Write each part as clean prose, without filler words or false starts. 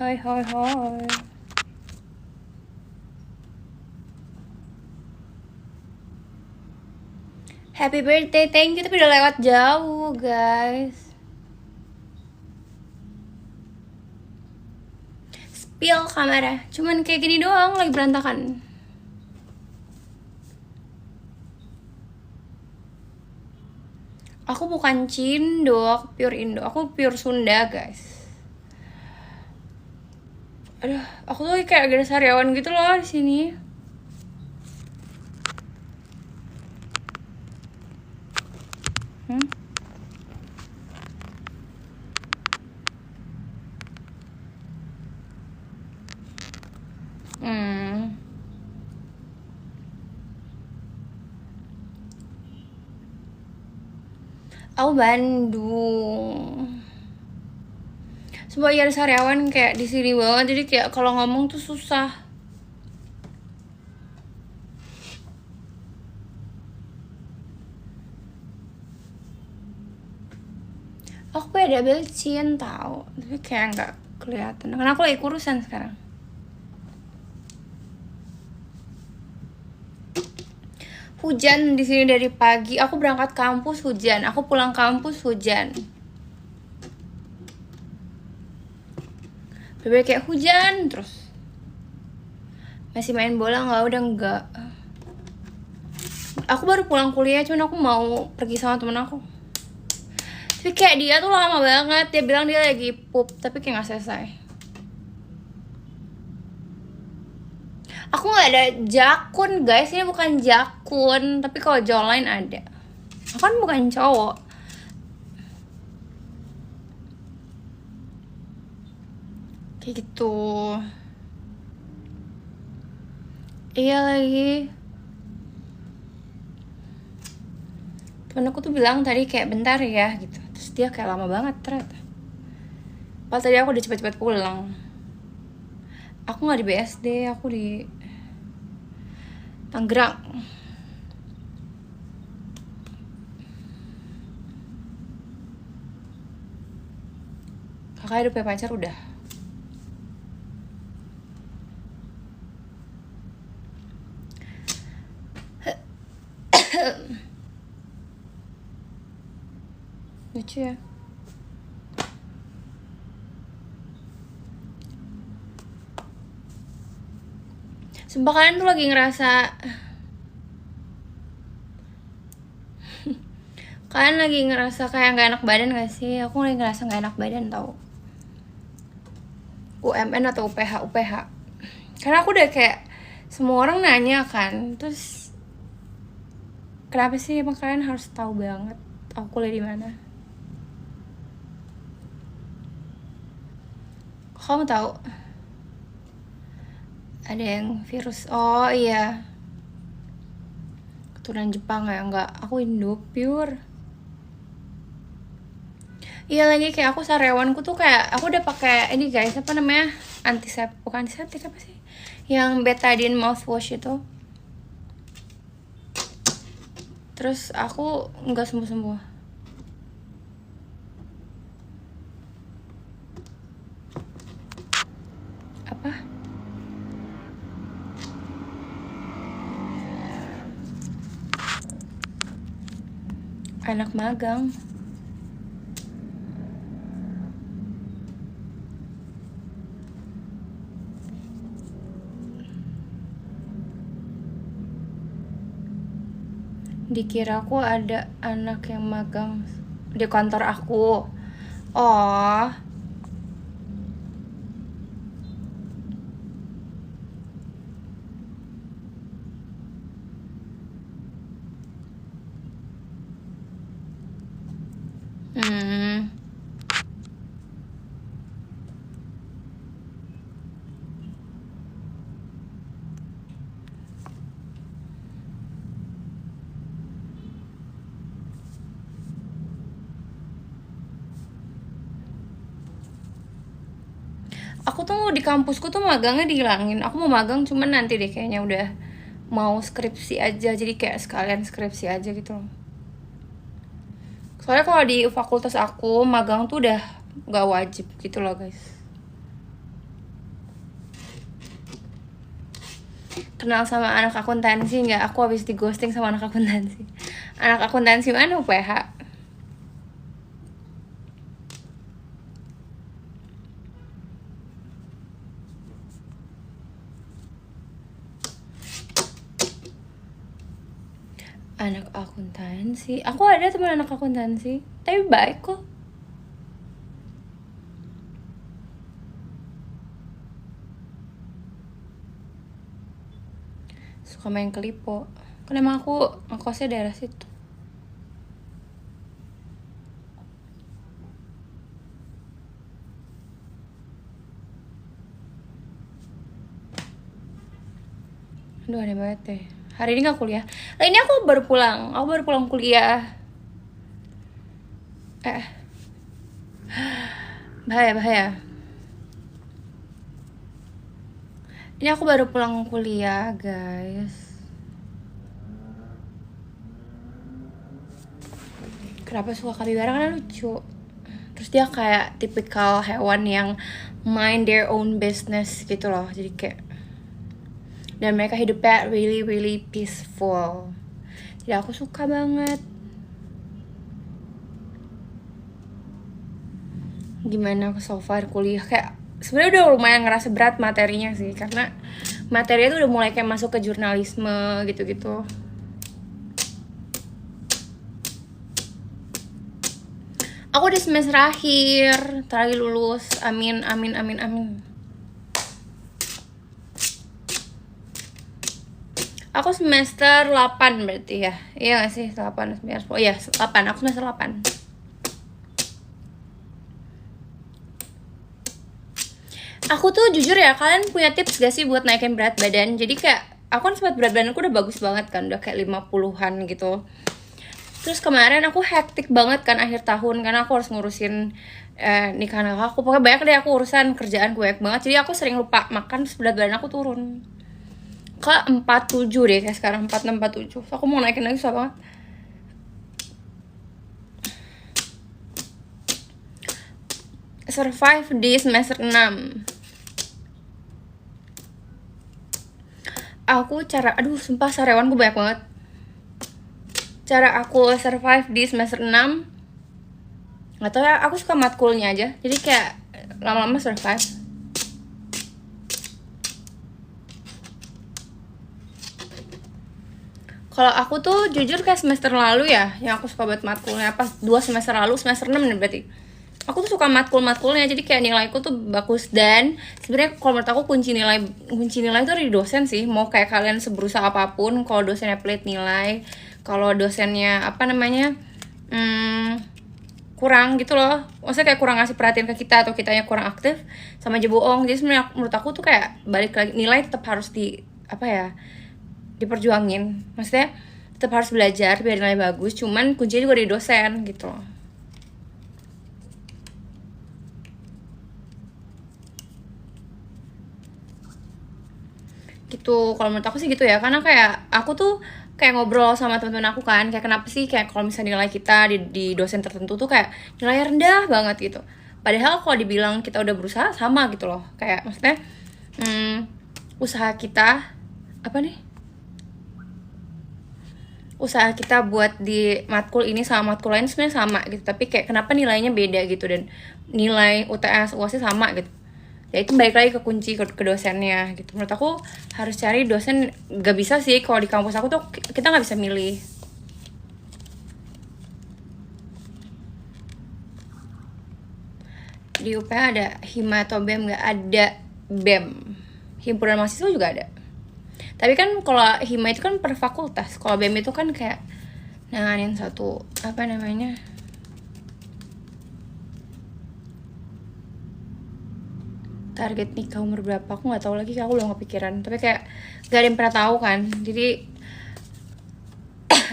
Hai hai hai. Happy birthday, thank you. Tapi udah lewat jauh guys. Spill kamera. Cuman kayak gini doang, lagi berantakan. Aku bukan Cindo, aku pure Indo. Aku pure Sunda guys. Aduh, aku tuh kayak ada sariawan gitu loh di sini. Aku Bandung. Semua ya sariawan kayak di sini banget, jadi kayak kalau ngomong tuh susah. Aku punya double chin tau, tapi kayak nggak kelihatan. Karena aku lagi kurusan sekarang. Hujan di sini dari pagi. Aku berangkat kampus hujan. Aku pulang kampus hujan. Bener kayak hujan terus. Masih main bola nggak? Udah nggak. Aku baru pulang kuliah, cuman aku mau pergi sama temen aku. Tapi kayak dia tuh lama banget. Dia bilang dia lagi pup, tapi kayak nggak selesai. Aku nggak ada jakun guys, ini bukan jakun. Tapi kalau jawline ada. Aku kan bukan cowok. Kayak gitu. Iya lagi. Temen aku tuh bilang tadi kayak bentar ya gitu. Terus dia kayak lama banget ternyata. Padahal tadi aku udah cepet-cepet pulang. Aku nggak di BSD, aku di Tangerang. Kakak udah punya pacar udah. Lucu ya. Sumpah kalian tuh lagi ngerasa kalian lagi ngerasa kayak gak enak badan gak sih? Aku lagi ngerasa gak enak badan tau. UMN atau UPH karena aku udah kayak semua orang nanya kan, terus kenapa sih emang kalian harus tahu banget aku kuliah di mana? Kamu tahu ada yang virus? Oh iya, keturunan Jepang ya? Enggak, aku Indo pure. Iya lagi kayak aku sariawanku tuh kayak aku udah pakai ini guys, apa namanya, antiseptik, bukan antiseptik, apa sih yang betadine mouthwash itu. Terus aku nggak sembuh-sembuh. Apa? Anak magang. Dikira aku ada anak yang magang di kantor aku. Oh. Aku tuh di kampusku tuh magangnya dihilangin. Aku mau magang cuman nanti deh kayaknya udah mau skripsi aja. Jadi kayak sekalian skripsi aja gitu loh. Soalnya kalau di fakultas aku magang tuh udah gak wajib gitu loh guys. kenal sama anak akuntansi nggak? Aku habis di ghosting sama anak akuntansi. Anak akuntansi mana UPH? Anak akuntansi, aku ada teman anak akuntansi, tapi baik kok. Suka main ke Lipo, kan emang aku ngekosnya daerah situ. Aduh aneh banget deh. Hari ini gak kuliah. Lah ini aku baru pulang kuliah. Bahaya. Ini aku baru pulang kuliah, guys. Kenapa suka kapibara? Karena lucu. Terus dia kayak tipikal hewan yang mind their own business gitu loh. Jadi kayak, dan mereka hidupnya really peaceful. Jadi aku suka banget. Gimana aku so far kuliah, kayak sebenarnya udah lumayan ngerasa berat materinya sih, karena materinya tuh udah mulai kayak masuk ke jurnalisme gitu-gitu. Aku di semester akhir, terakhir lulus. Amin. Aku semester 8 berarti ya. Iya gak sih? 8, 9, 10. Iya, 8. Aku semester 8. Aku tuh jujur ya, kalian punya tips gak sih buat naikin berat badan? Jadi kayak, aku kan sempat berat badanku udah bagus banget kan, udah kayak 50-an gitu. Terus kemarin aku hektik banget kan akhir tahun, karena aku harus ngurusin nikahan aku. Pokoknya banyak deh aku urusan, kerjaan gue banyak banget. Jadi aku sering lupa makan, terus berat badan aku turun ke 47 deh kayak sekarang, 46, 47. So, aku mau naikin lagi susah banget. Survive di semester 6. Aku aduh sumpah sariawan gue banyak banget. Cara aku survive di semester 6, gak tau ya, aku suka matkulnya aja. Jadi kayak lama-lama survive. Kalau aku tuh jujur kayak semester lalu ya, yang aku suka buat matkulnya, pas 2 semester lalu, semester 6 nih berarti. Aku tuh suka matkulnya, jadi kayak nilaiku tuh bagus. Dan sebenarnya kalau menurut aku kunci nilai itu dari dosen sih. Mau kayak kalian seberusaha apapun, kalau dosennya pelit nilai, kalau dosennya kurang gitu loh, maksudnya kayak kurang ngasih perhatian ke kita, atau kitanya kurang aktif, sama aja bohong. Jadi sebenarnya menurut aku tuh kayak balik lagi, nilai tetap harus diperjuangin. Maksudnya tetap harus belajar biar nilai bagus, cuman kuncinya juga dari dosen gitu loh. Gitu, kalau menurut aku sih gitu ya. Karena kayak aku tuh kayak ngobrol sama teman-teman aku kan, kayak kenapa sih kayak kalau misalnya nilai kita di dosen tertentu tuh kayak nilai rendah banget gitu. Padahal kalau dibilang kita udah berusaha, sama gitu loh. Kayak maksudnya usaha kita usaha kita buat di matkul ini sama matkul lain sebenarnya sama gitu, tapi kayak kenapa nilainya beda gitu, dan nilai UTS UASnya sama gitu. Ya itu balik lagi ke kunci ke dosennya gitu. Menurut aku harus cari dosen. Gak bisa sih kalau di kampus aku tuh kita nggak bisa milih. Di UPH ada hima atau BEM? Nggak ada BEM. Himpunan mahasiswa juga ada. Tapi kan kalau hima itu kan per fakultas, kalau BEM itu kan kayak nanganin satu target nikah umur berapa, aku nggak tahu lagi, aku belum kepikiran. Tapi kayak gak ada yang pernah tahu kan, jadi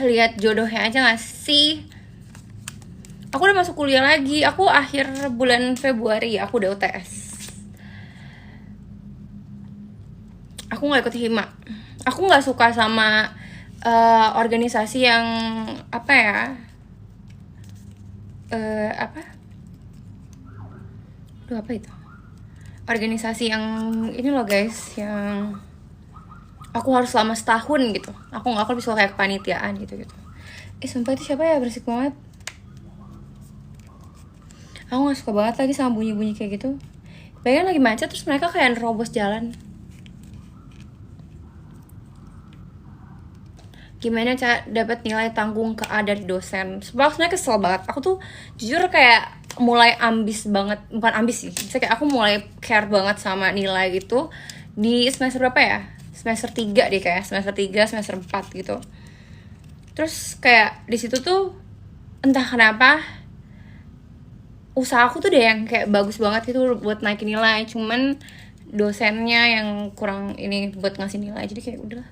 lihat jodohnya aja nggak sih. Aku udah masuk kuliah lagi, aku akhir bulan Februari aku udah UTS. Aku nggak ikut hima. Aku nggak suka sama organisasi yang apa itu organisasi yang ini loh guys, yang aku harus selama setahun gitu. Aku bisa kayak kepanitiaan gitu. Sumpah itu siapa ya, berisik banget. Aku gak suka banget lagi sama bunyi-bunyi kayak gitu. Bayangin lagi macet terus mereka kayak nerobos jalan. Gimana cara dapat nilai tanggung ke A dari dosen? Sebenarnya kesel banget. Aku tuh jujur kayak mulai ambis banget, bukan ambis sih. Misalnya kayak aku mulai care banget sama nilai gitu di semester berapa ya? Semester 3 deh kayak, semester 3, semester 4 gitu. Terus kayak di situ tuh entah kenapa usaha aku tuh deh yang kayak bagus banget gitu buat naikin nilai, cuman dosennya yang kurang ini buat ngasih nilai. Jadi kayak udahlah.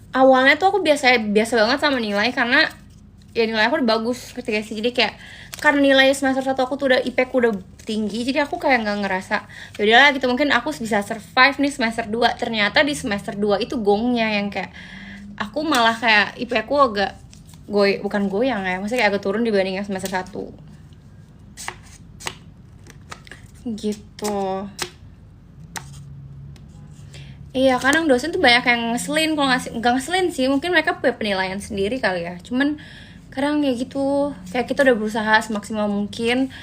Awalnya tuh aku biasa banget sama nilai karena ya nilai aku udah bagus ketika sih. Jadi kayak karena nilai semester 1 aku tuh udah IPK udah tinggi, jadi aku kayak nggak ngerasa ya udahlah gitu, mungkin aku bisa survive nih semester 2. Ternyata di semester 2 itu gongnya yang kayak aku malah kayak IPK aku agak bukan goyang ya, maksudnya kayak agak turun dibanding yang semester 1 gitu. Iya, kadang dosen tuh banyak yang ngeselin. Kalau nggak ngeselin sih, mungkin mereka punya penilaian sendiri kali ya. Cuman kadang kayak gitu, kayak kita udah berusaha semaksimal mungkin,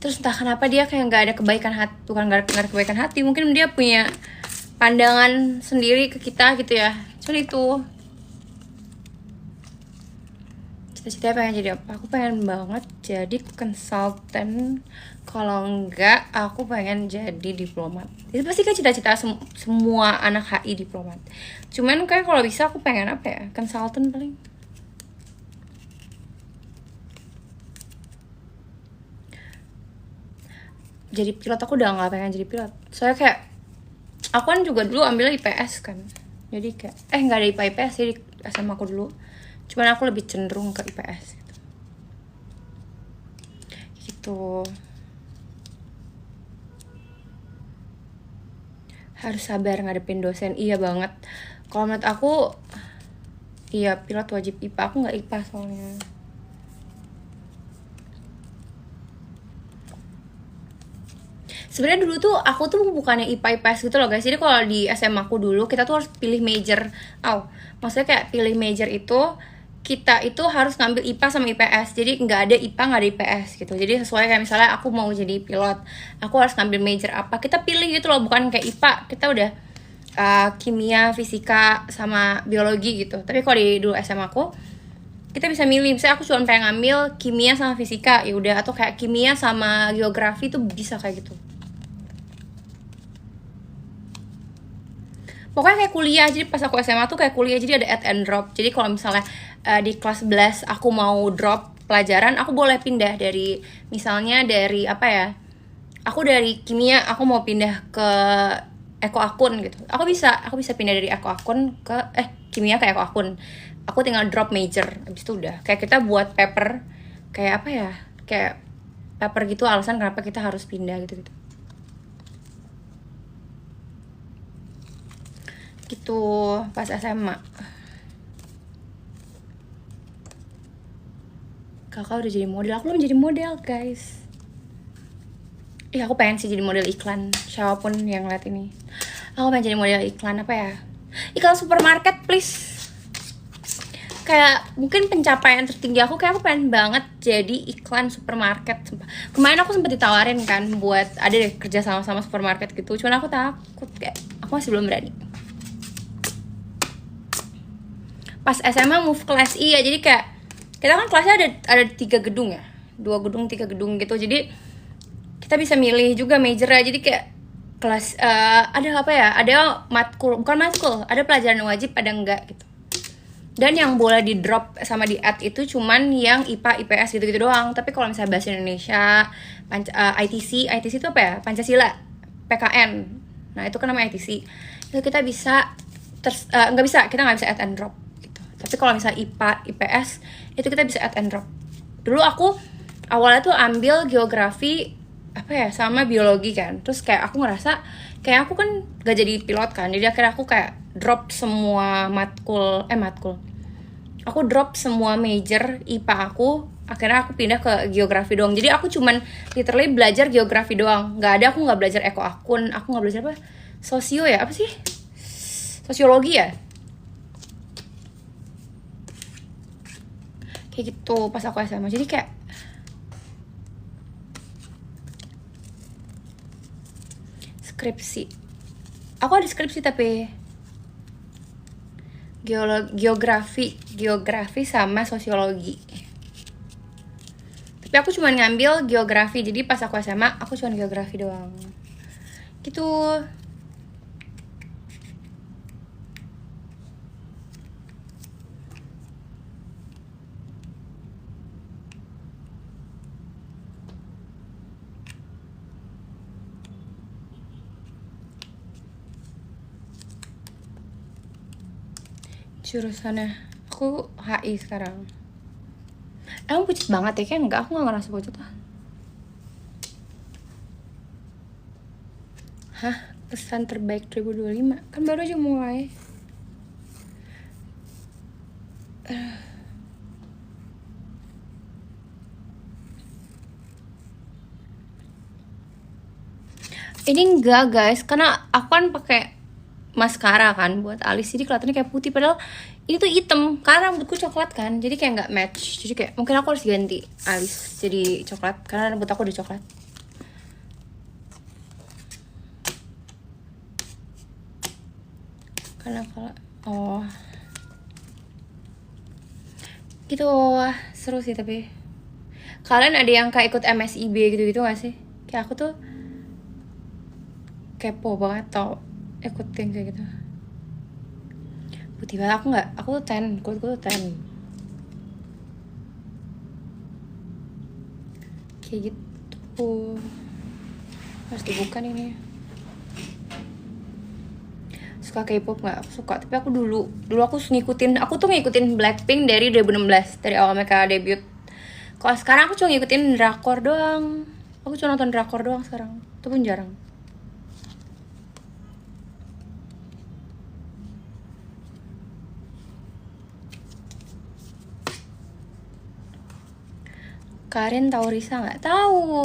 terus entah kenapa dia kayak nggak ada kebaikan hati, bukan nggak ada kebaikan hati, mungkin dia punya pandangan sendiri ke kita gitu ya. Cuman itu cita-citanya pengen jadi apa? Aku pengen banget jadi konsultan. Kalau enggak, aku pengen jadi diplomat. Itu pasti kan cita-cita semua anak HI, diplomat. Cuman kan kalau bisa aku pengen apa ya? Konsultan paling. Jadi pilot aku udah nggak pengen jadi pilot. Soalnya kayak aku kan juga dulu ambil IPS kan. Jadi kayak nggak ada IPA IPS sih di SMA aku dulu. Cuman aku lebih cenderung ke IPS gitu. Harus sabar ngadepin dosen. Iya banget. Kalau menurut aku, iya pilot wajib IPA. Aku nggak IPA soalnya. Sebenarnya dulu tuh aku tuh bukannya IPA IPS gitu loh guys. Jadi kalau di SMA aku dulu kita tuh harus pilih major. Maksudnya kayak pilih major itu kita itu harus ngambil IPA sama IPS. Jadi nggak ada IPA nggak ada IPS gitu. Jadi sesuai kayak misalnya aku mau jadi pilot, aku harus ngambil major apa, kita pilih gitu loh. Bukan kayak IPA kita udah kimia, fisika sama biologi gitu. Tapi kalau di dulu SMA aku kita bisa milih. Misalnya aku cuma pengen ngambil kimia sama fisika, ya udah, atau kayak kimia sama geografi tuh bisa kayak gitu. Pokoknya kayak kuliah. Jadi pas aku SMA tuh kayak kuliah, jadi ada add and drop. Jadi kalau misalnya di kelas 11 aku mau drop pelajaran, aku boleh pindah dari, misalnya dari apa ya, aku dari kimia aku mau pindah ke eko akun gitu, aku bisa pindah dari eko akun ke kimia ke eko akun. Aku tinggal drop major, habis itu udah kayak kita buat paper, kayak apa ya, kayak paper gitu, alasan kenapa kita harus pindah gitu pas SMA. Kakak udah jadi model, aku belum jadi model guys. Aku pengen sih jadi model iklan, siapapun yang lihat ini. Aku pengen jadi model iklan apa ya, iklan supermarket please. Kayak mungkin pencapaian tertinggi aku, kayak aku pengen banget jadi iklan supermarket. Kemarin aku sempat ditawarin kan buat ada deh kerja sama supermarket gitu, cuman aku takut, kayak aku masih belum berani. Pas SMA move kelas ya, jadi kayak kita kan kelasnya ada 3 gedung ya, 2 gedung 3 gedung gitu. Jadi kita bisa milih juga majornya. Jadi kayak kelas ada apa ya, ada matkul, bukan matkul, ada pelajaran wajib ada enggak gitu. Dan yang boleh di drop sama di add itu cuman yang IPA IPS gitu doang. Tapi kalau misalnya bahasa Indonesia, ITC itu apa ya, Pancasila, PKN, nah itu kan namanya ITC, itu kita bisa nggak bisa, kita nggak bisa add and drop gitu. Tapi kalau misalnya IPA IPS itu kita bisa add and drop. Dulu aku awalnya tuh ambil geografi apa ya sama biologi kan, terus kayak aku ngerasa kayak aku kan gak jadi pilot kan, jadi akhirnya aku kayak drop semua matkul, aku drop semua major IPA aku, akhirnya aku pindah ke geografi doang. Jadi aku cuman literally belajar geografi doang, aku nggak belajar eko akun, aku nggak belajar apa, Sosio ya, apa sih? Sosiologi ya? Kayak gitu pas aku SMA. Jadi kayak skripsi. Aku ada skripsi tapi geografi sama sosiologi. Tapi aku cuma ngambil geografi, jadi pas aku SMA aku cuma geografi doang. Gitu. Jurusannya aku HI sekarang. Emang pucet banget ya? Kan enggak, aku gak ngerasa pucet lah. Hah? Pesan terbaik 2025? Kan baru aja mulai. Ini enggak guys, karena aku kan pakai maskara kan buat alis, jadi kelihatannya kayak putih, padahal ini tuh hitam karena rambutku coklat kan, jadi kayak nggak match. Jadi kayak mungkin aku harus ganti alis jadi coklat karena rambut aku udah coklat. Karena kalau gitu. Seru sih. Tapi kalian ada yang kayak ikut MSIB gitu-gitu gak sih? Kayak aku tuh kepo banget tau ikutin kayak gitu. Putih banget aku nggak, aku tuh kulitku tuh tan kayak gitu. Harus dibuka ini. Suka K-pop nggak? Aku suka, tapi aku dulu aku ngikutin Blackpink dari 2016, dari awal mereka debut. Kalau sekarang aku cuma ngikutin drakor doang. Aku cuma nonton drakor doang sekarang, itu pun jarang. Karen tahu Risa nggak? Tahu.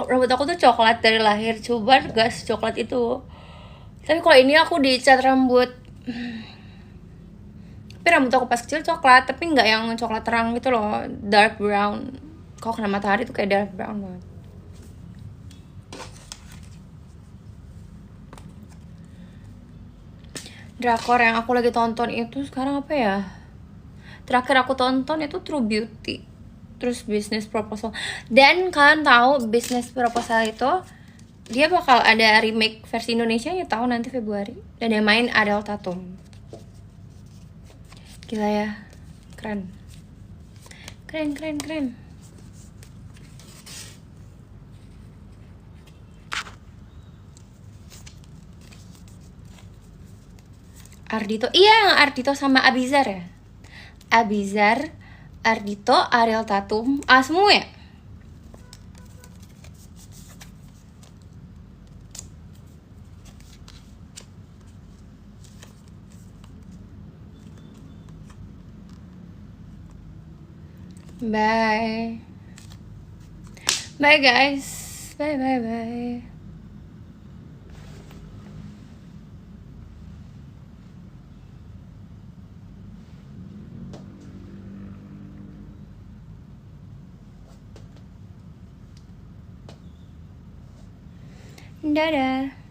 Rambut aku tuh coklat dari lahir, coba gas coklat itu. Tapi kalau ini aku dicat rambut. Tapi rambut aku pas kecil coklat, tapi nggak yang coklat terang gitu loh, dark brown. Kalau kena matahari tuh kayak dark brown banget. Drakor yang aku lagi tonton itu sekarang apa ya? Terakhir aku tonton itu True Beauty, terus Business Proposal. Dan kalian tahu Business Proposal itu dia bakal ada remake versi Indonesia ya, tahu nanti Februari. Dan yang main Ariel Tatum. Gila ya, keren. Ardito, iya, Ardito sama Abizar ya. Abizar, Ardito, Ariel Tatum, semua ya. Bye guys, bye. Dadah.